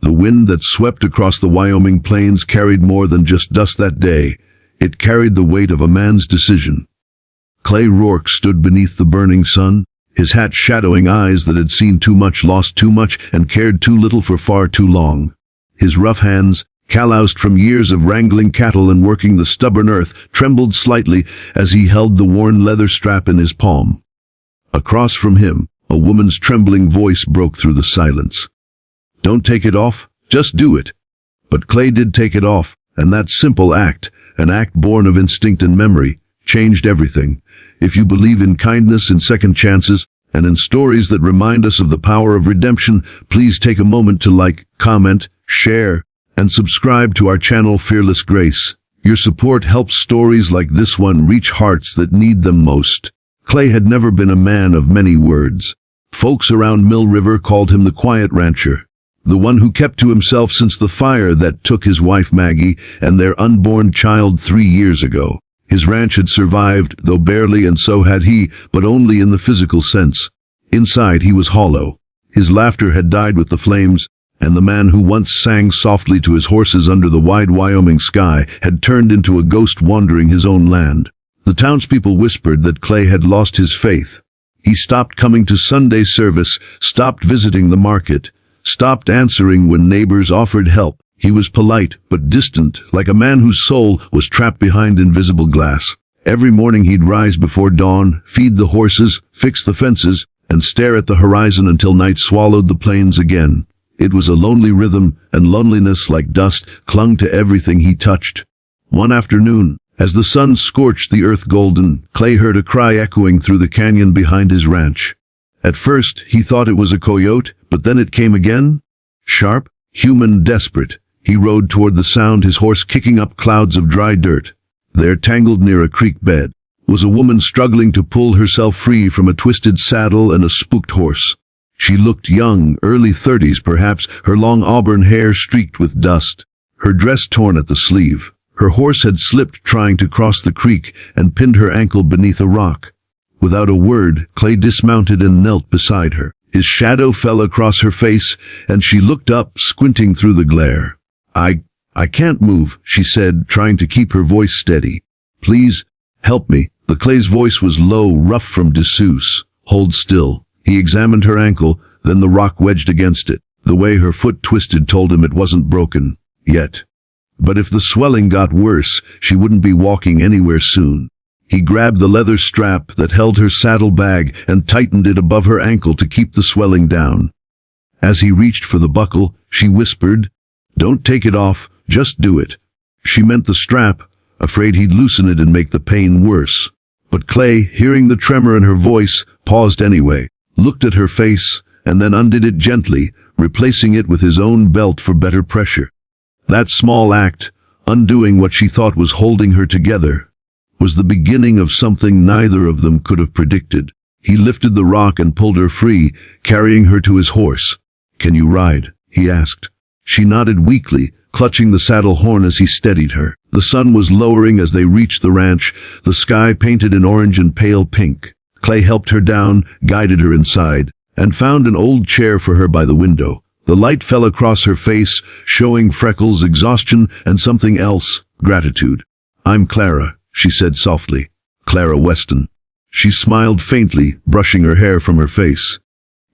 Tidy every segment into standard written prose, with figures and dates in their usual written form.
The wind that swept across the Wyoming plains carried more than just dust that day. It carried the weight of a man's decision. Clay Rourke stood beneath the burning sun, his hat shadowing eyes that had seen too much, lost too much, and cared too little for far too long. His rough hands, calloused from years of wrangling cattle and working the stubborn earth, trembled slightly as he held the worn leather strap in his palm. Across from him, a woman's trembling voice broke through the silence. "Don't take it off, just do it." But Clay did take it off, and that simple act, an act born of instinct and memory, changed everything. If you believe in kindness, in second chances, and in stories that remind us of the power of redemption, please take a moment to like, comment, share, and subscribe to our channel Fearless Grace. Your support helps stories like this one reach hearts that need them most. Clay had never been a man of many words. Folks around Mill River called him the quiet rancher, the one who kept to himself since the fire that took his wife Maggie and their unborn child 3 years ago. His ranch had survived, though barely, and so had he, but only in the physical sense. Inside he was hollow. His laughter had died with the flames, and the man who once sang softly to his horses under the wide Wyoming sky had turned into a ghost wandering his own land. The townspeople whispered that Clay had lost his faith. He stopped coming to Sunday service, stopped visiting the market, stopped answering when neighbors offered help. He was polite, but distant, like a man whose soul was trapped behind invisible glass. Every morning he'd rise before dawn, feed the horses, fix the fences, and stare at the horizon until night swallowed the plains again. It was a lonely rhythm, and loneliness, like dust, clung to everything he touched. One afternoon, as the sun scorched the earth golden, Clay heard a cry echoing through the canyon behind his ranch. At first, he thought it was a coyote, but then it came again. Sharp, human, desperate. He rode toward the sound, his horse kicking up clouds of dry dirt. There, tangled near a creek bed, was a woman struggling to pull herself free from a twisted saddle and a spooked horse. She looked young, early 30s perhaps, her long auburn hair streaked with dust, her dress torn at the sleeve. Her horse had slipped trying to cross the creek and pinned her ankle beneath a rock. Without a word, Clay dismounted and knelt beside her. His shadow fell across her face, and she looked up, squinting through the glare. I can't move," she said, trying to keep her voice steady. "Please, help me." The Clay's voice was low, rough from disuse. "Hold still." He examined her ankle, then the rock wedged against it. The way her foot twisted told him it wasn't broken, yet. But if the swelling got worse, she wouldn't be walking anywhere soon. He grabbed the leather strap that held her saddle bag and tightened it above her ankle to keep the swelling down. As he reached for the buckle, she whispered, "Don't take it off, just do it." She meant the strap, afraid he'd loosen it and make the pain worse. But Clay, hearing the tremor in her voice, paused anyway, looked at her face, and then undid it gently, replacing it with his own belt for better pressure. That small act, undoing what she thought was holding her together, was the beginning of something neither of them could have predicted. He lifted the rock and pulled her free, carrying her to his horse. "Can you ride?" he asked. She nodded weakly, clutching the saddle horn as he steadied her. The sun was lowering as they reached the ranch, the sky painted in orange and pale pink. Clay helped her down, guided her inside, and found an old chair for her by the window. The light fell across her face, showing freckles, exhaustion, and something else, gratitude. "I'm Clara," she said softly. "Clara Weston." She smiled faintly, brushing her hair from her face.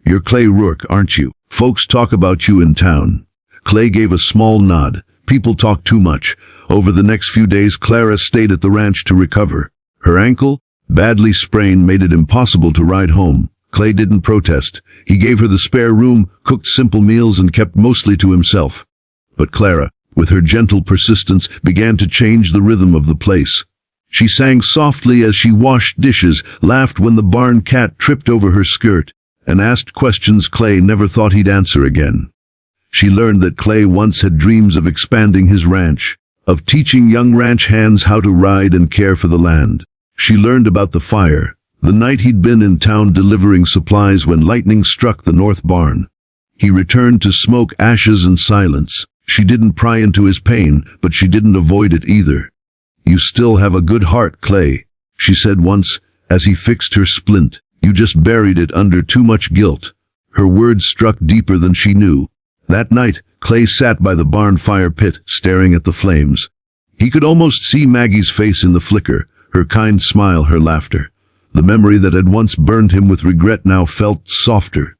"You're Clay Rourke, aren't you? Folks talk about you in town." Clay gave a small nod. People talk too much. Over the next few days, Clara stayed at the ranch to recover. Her ankle, badly sprained, made it impossible to ride home. Clay didn't protest. He gave her the spare room, cooked simple meals, and kept mostly to himself. But Clara, with her gentle persistence, began to change the rhythm of the place. She sang softly as she washed dishes, laughed when the barn cat tripped over her skirt, and asked questions Clay never thought he'd answer again. She learned that Clay once had dreams of expanding his ranch, of teaching young ranch hands how to ride and care for the land. She learned about the fire, the night he'd been in town delivering supplies when lightning struck the north barn. He returned to smoke, ashes, and silence. She didn't pry into his pain, but she didn't avoid it either. "You still have a good heart, Clay," she said once, as he fixed her splint. "You just buried it under too much guilt." Her words struck deeper than she knew. That night, Clay sat by the barn fire pit, staring at the flames. He could almost see Maggie's face in the flicker, her kind smile, her laughter. The memory that had once burned him with regret now felt softer.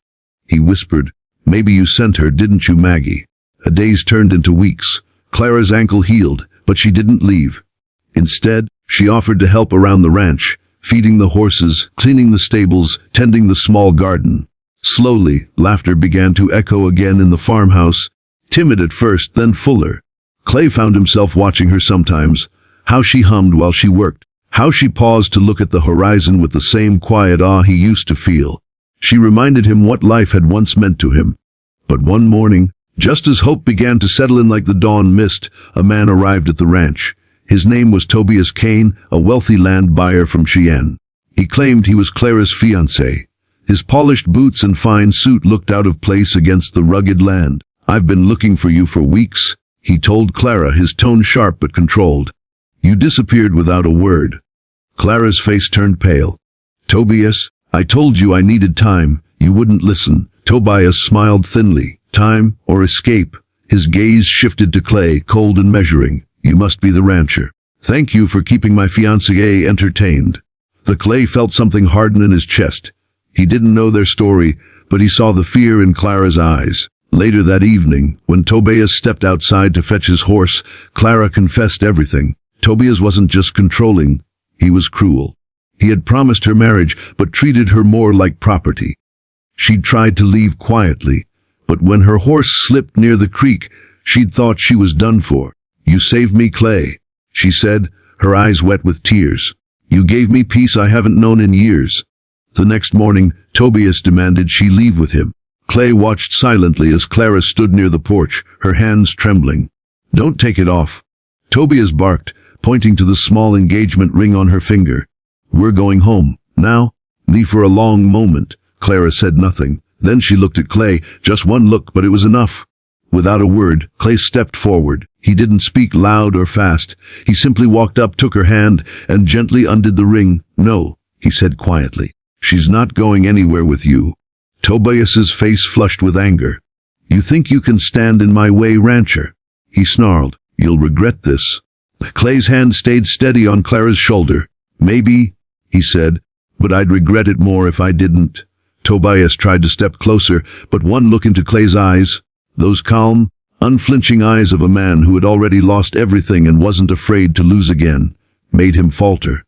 He whispered, "Maybe you sent her, didn't you, Maggie?" A days turned into weeks. Clara's ankle healed, but she didn't leave. Instead, she offered to help around the ranch, feeding the horses, cleaning the stables, tending the small garden. Slowly, laughter began to echo again in the farmhouse, timid at first, then fuller. Clay found himself watching her sometimes, how she hummed while she worked, how she paused to look at the horizon with the same quiet awe he used to feel. She reminded him what life had once meant to him. But one morning, just as hope began to settle in like the dawn mist, a man arrived at the ranch. His name was Tobias Kane, a wealthy land buyer from Cheyenne. He claimed he was Clara's fiancé. His polished boots and fine suit looked out of place against the rugged land. "I've been looking for you for weeks," he told Clara, his tone sharp but controlled. "You disappeared without a word." Clara's face turned pale. "Tobias, I told you I needed time. You wouldn't listen." Tobias smiled thinly. "Time or escape?" His gaze shifted to Clay, cold and measuring. "You must be the rancher. Thank you for keeping my fiancée entertained." The Clay felt something harden in his chest. He didn't know their story, but he saw the fear in Clara's eyes. Later that evening, when Tobias stepped outside to fetch his horse, Clara confessed everything. Tobias wasn't just controlling, he was cruel. He had promised her marriage, but treated her more like property. She'd tried to leave quietly, but when her horse slipped near the creek, she'd thought she was done for. "You saved me, Clay," she said, her eyes wet with tears. "You gave me peace I haven't known in years." The next morning, Tobias demanded she leave with him. Clay watched silently as Clara stood near the porch, her hands trembling. "Don't take it off," Tobias barked, pointing to the small engagement ring on her finger. "We're going home. Now?" For a long moment, Clara said nothing. Then she looked at Clay, just one look, but it was enough. Without a word, Clay stepped forward. He didn't speak loud or fast. He simply walked up, took her hand, and gently undid the ring. "No," he said quietly. "She's not going anywhere with you." Tobias's face flushed with anger. "You think you can stand in my way, rancher?" he snarled. "You'll regret this." Clay's hand stayed steady on Clara's shoulder. "Maybe," he said, "but I'd regret it more if I didn't." Tobias tried to step closer, but one look into Clay's eyes, those calm, unflinching eyes of a man who had already lost everything and wasn't afraid to lose again, made him falter.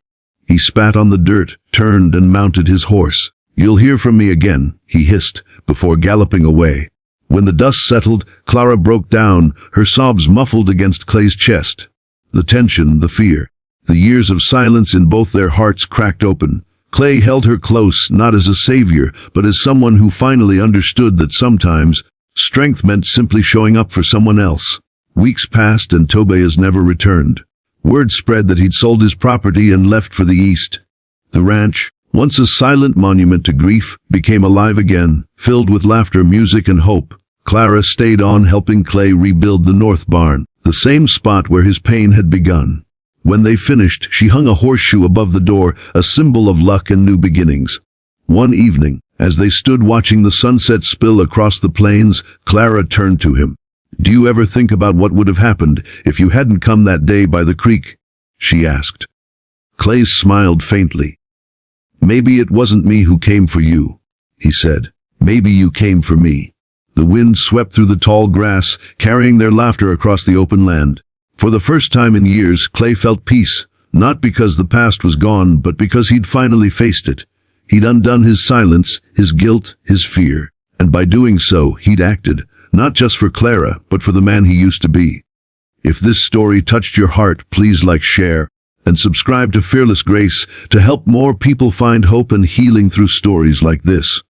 He spat on the dirt, turned and mounted his horse. "You'll hear from me again," he hissed, before galloping away. When the dust settled, Clara broke down, her sobs muffled against Clay's chest. The tension, the fear, the years of silence in both their hearts cracked open. Clay held her close, not as a savior, but as someone who finally understood that sometimes strength meant simply showing up for someone else. Weeks passed and Tobias never returned. Word spread that he'd sold his property and left for the east. The ranch, once a silent monument to grief, became alive again, filled with laughter, music, and hope. Clara stayed on, helping Clay rebuild the north barn, the same spot where his pain had begun. When they finished, she hung a horseshoe above the door, a symbol of luck and new beginnings. One evening, as they stood watching the sunset spill across the plains, Clara turned to him. "Do you ever think about what would have happened if you hadn't come that day by the creek?" she asked. Clay smiled faintly. "Maybe it wasn't me who came for you," he said. "Maybe you came for me." The wind swept through the tall grass, carrying their laughter across the open land. For the first time in years, Clay felt peace, not because the past was gone, but because he'd finally faced it. He'd undone his silence, his guilt, his fear, and by doing so, he'd acted, not just for Clara, but for the man he used to be. If this story touched your heart, please like, share, and subscribe to Fearless Grace to help more people find hope and healing through stories like this.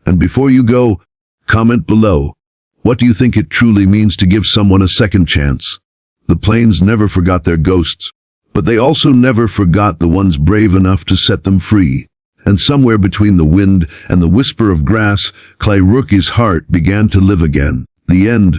And before you go, comment below. What do you think it truly means to give someone a second chance? The plains never forgot their ghosts, but they also never forgot the ones brave enough to set them free. And somewhere between the wind and the whisper of grass, Clay Rookie's heart began to live again. The end.